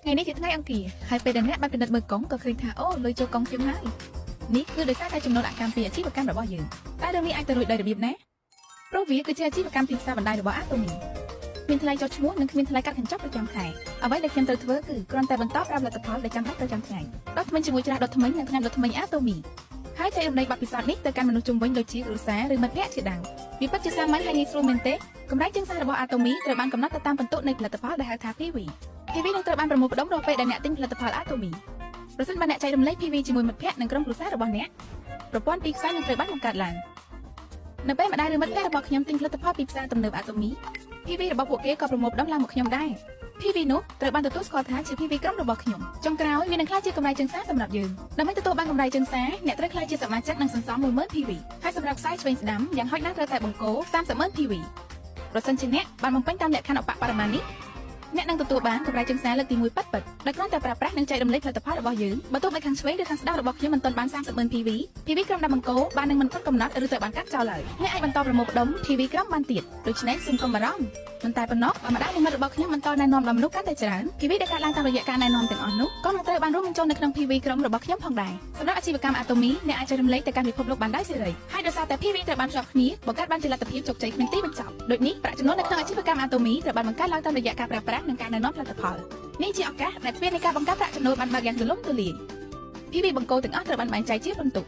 ngàyនេះជាថ្ងៃអង្គារហើយពេលដែលអ្នកបានពិនិត្យមើលកុងក៏ឃើញថាអូលុយចូលកុងខ្ញុំហើយនេះគឺដោយសារតែចំណូលអកម្មពីអាជីវកម្មរបស់យើងតែរឿងនេះអាចទៅរួចដោយរបៀបណាព្រោះវាគឺជាអាជីវកម្មទីផ្សារបណ្ដាញរបស់អាតូមីមានថ្លៃចុះឈ្មោះនិងគ្មានថ្លៃកាត់កញ្ចប់ប្រចាំខែអ្វីដែលខ្ញុំត្រូវធ្វើគឺគ្រាន់តែបន្តប្រាប់លទ្ធផលដែលចាំបាច់ប្រចាំថ្ងៃដុតធ្មេញជាមួយច្រាសដុតធ្មេញនិងថ្នាំដុតធ្មេញអាតូមីហើយចែករំលែកបទពិសោធន៍នេះទៅកាន់មនុស្សជុំវិញដូចជាគ្រួសារឬមិត្តភក្តិជាដើមវាពិតជាសាមញ្ញហើយងាយស្រួលមែនទេកម្រៃជើងសាររបស់អាតូមីត្រូវបានកំណត់ទៅតាមពិន្ទុនៃផលិតផលដែលហៅថា PV នឹងត្រូវបានប្រមូលផ្ដុំរាល់ពេលដែលអ្នកទិញផលិតផលអាតូមីប្រសិនបើអ្នកចែករំលែក PV ជាមួយមិត្តភក្តិនិងក្រុមគ្រួសាររបស់អ្នកប្រព័ន្ធទីផ្សារនឹងត្រូវបានបង្កើតឡើងនៅពេលម្ដាយឬមិត្តភក្តិរបស់ខ្ញុំទិញផលិតផលពីផ្សារទំនើបអាតូមី PV របស់ពួកគេក៏ប្រមូលផ្ដុំឡើងមកខ្ញុំដែរ PV នោះត្រូវបានទទួលស្គាល់ថាជា PV ក្រុមរបស់ខ្ញុំចុងក្រោយវានឹងក្លាយជាកម្រៃជើងសារសម្រាប់យើងដើម្បីទទួលបានកម្រៃជើងសារអ្នកត្រូវក្លាយជាសមាជិកនិងសន្សំ 10000 PV ហើយសម្រាប់ខ្សែឆ្វេងស្ដាំយ៉ាងហោចណាស់ត្រូវតែបង្គោល 300,000 PV ប្រសិនជាអ្នកបានបំពេញតាមលក្ខខណ្ឌឧបបរិមាណនេះអ្នកនឹងទទួលបានកម្រៃជើងសារលើកទី1ប៉ិតដោយគ្រាន់តែប្រើប្រាស់និងចែករំលែកផលិតផលរបស់យើងបើទោះបីខាងឆ្វេងឬខាងស្ដាំរបស់ខ្ញុំមិនទាន់បាន 300,000 PV ក្រុមដាំបង្គោលបាននឹងមិនគ្រប់កំណត់ឬត្រូវបានកាត់ចោលឡើយអ្នកអាចបន្តប្រមូលផ្ដុំ PV ក្រុមបានទៀតដូច្នេះសូមកុំបារម្ភមិនតែប៉ុណ្ណោះបើម្ដាយនិងមិត្តរបស់ខ្ញុំបន្តណែនាំដល់មនុស្សកាន់តែច្រើន PV ដែលកើតឡើងតាមរយៈការណែនាំទាំងអស់នោះក៏នឹងត្រូវបានរួមបញ្ចូលនៅក្នុង PV ក្រុមរបស់ខ្ញុំផងដែរសម្រាប់អាជីវកម្មអាតូមីអ្នកអាចចែករំលែកទៅកាន់ពិភពលោកបានដោយសេរីហើយដោយសារតែ PV ត្រូវបានភ្ជាប់គ្នាបង្កើតបានជាលទ្ធភាពជោគជ័យគ្មានទីបញ្ចប់ដូចនេះប្រាក់ចំណូលនៅក្នុងអាជីវកម្មអាតូមីត្រូវបានបង្កើតឡើងតាមរយៈការប្រើប្រាស់និងការណែនាំផលិតផលនេះជាឱកាសដែលទ្វារនៃការបង្កើតប្រាក់ចំណូលបានបើកយ៉ាងទូលំទូលាយ PV បង្គោលទាំងអស់ត្រូវបានបែងចែកជាបន្ទុក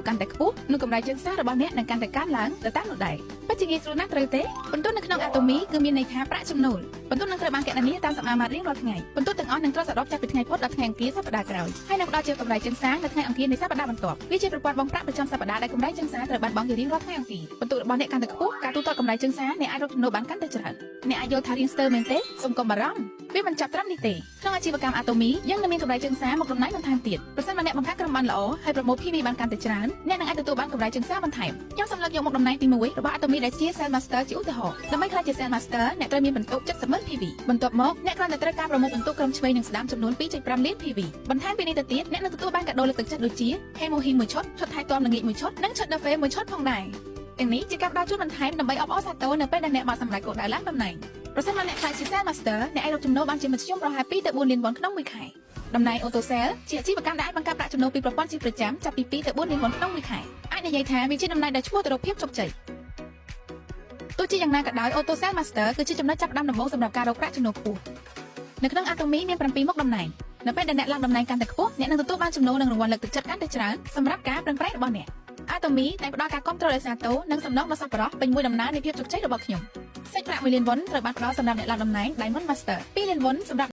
កាន់តែខ្ពស់នោះកម្រៃជើងសាររបស់អ្នកនឹងកាន់តែកើនឡើងទៅតាមនោះដែរពិតជាងាយស្រួលណាស់ត្រូវទេបន្ទុកនៅក្នុងអាតូមីគឺមានន័យថាប្រាក់ចំណូលបន្ទុកនឹងត្រូវបានគណនាតាមសមាមាត្ររៀងរាល់ថ្ងៃបន្ទុកទាំងអស់នឹងត្រូវសរុបចាប់ពីថ្ងៃពុធដល់ថ្ងៃអង្គារសប្តាហ៍ក្រោយហើយនឹងផ្ដល់ជាកម្រៃជើងសារនៅថ្ងៃអង្គារនៃសប្តាហ៍បន្ទាប់វាជាប្រព័ន្ធបង់ប្រាក់ប្រចាំសប្តាហ៍ដែលកម្រៃជើងសារត្រូវបានបង់ជារៀងរាល់ថ្ងៃអង្គារបន្ទុករបស់អ្នកកាន់តែខ្ពស់ការទូទាត់កម្រៃជើងសារអ្នកអាចរកចំណូលបានកាន់តែច្រើនអ្នកអាចយល់ថារៀងស្ទើរមែនទេសូមកុំបារម្ភវាមិនចាប់ត្រឹមនេះទេក្នុងអាជីវកម្មអាតូមីយើងនឹងមានកម្រៃជើងសារមកដំណើរបន្ថែមទៀតប្រសិនបើអ្នកបង្កើតក្រុមបានល្អហើយប្រមូល PV បានកាន់តែច្រើនអ្នកនឹងអាចទទួលបានកម្រៃជើងសារបន្ថែមខ្ញុំសូមលើកយកមកតំណែងទី1របស់អាតូមីដែលជា Sales Master ជាឧទាហរណ៍ដើម្បីក្លាយជា Sales Master អ្នកត្រូវមានបន្ទុក 700,000 PV បន្ទាប់មកអ្នកគ្រាន់តែត្រូវការប្រមូលបន្ទុកក្រុមឆ្វេងនិងស្ដាំចំនួន 2.5 លាន PV បន្ថែមពីនេះទៅទៀតអ្នកនឹងទទួលបានកាដូលើកទឹកចិត្តដូចជា Hemohin 1ឈុតថែទាំល្ងាច1ឈុតនិងឈុត Dafe 1ឈុតផងដែរទាំងនេះជាការផ្ដល់ជូនបន្ថែមដើម្បីអបអរសាទរនៅពេលដែលអ្នកបានសម្រេចគោលដៅឡើងតំណែងប្រសិនបើអ្នកខ្លាចជា Sales Master អ្នកអាចរកចំណូលបានជាមធ្យមប្រហែល 2 ទៅ 4 លានវ៉ុនក្នុងមួយខែតំណែង Auto Sale ជាអាជីវកម្មដែលអាចបង្កើតប្រាក់ចំណូលពីប្រព័ន្ធជាប្រចាំចាប់ពី 2 ទៅ 4 លានវ៉ុនក្នុងមួយខែអាចនិយាយថាវាជាតំណែងដែលឈ្មោះទៅរកភាពជោគជ័យទោះជាយ៉ាងណាក៏ដោយ Auto Sale Master គឺជាចំណុចចាប់ផ្ដើមដំបូងសម្រាប់ការរកប្រាក់ចំណូលខ្ពស់នៅក្នុងអាតូមីមាន7មុខតំណែងនៅពេលដែលអ្នកឡើងតំណែងកាន់តែខ្ពស់អ្នកនឹងទទួលបានចំណូលនិងរង្វាន់លើកទឹកចិត្តកាន់តែច្រើនសម្រាប់ការប្រឹងប្រែងរបស់អ្នកអាតូមីតែផ្ដល់ការគ្រប់គ្រងដោយសារតោនិងសំណងដល់សប្បុរសពេញមួយដំណើរនៃភាពជោគជ័យរបស់ខ្ញុំសាច់ប្រាក់1លានវ៉ុនត្រូវបានផ្ដល់សម្រាប់អ្នកឡើងតំណែង Diamond Master 2លានវ៉ុនសម្រាប់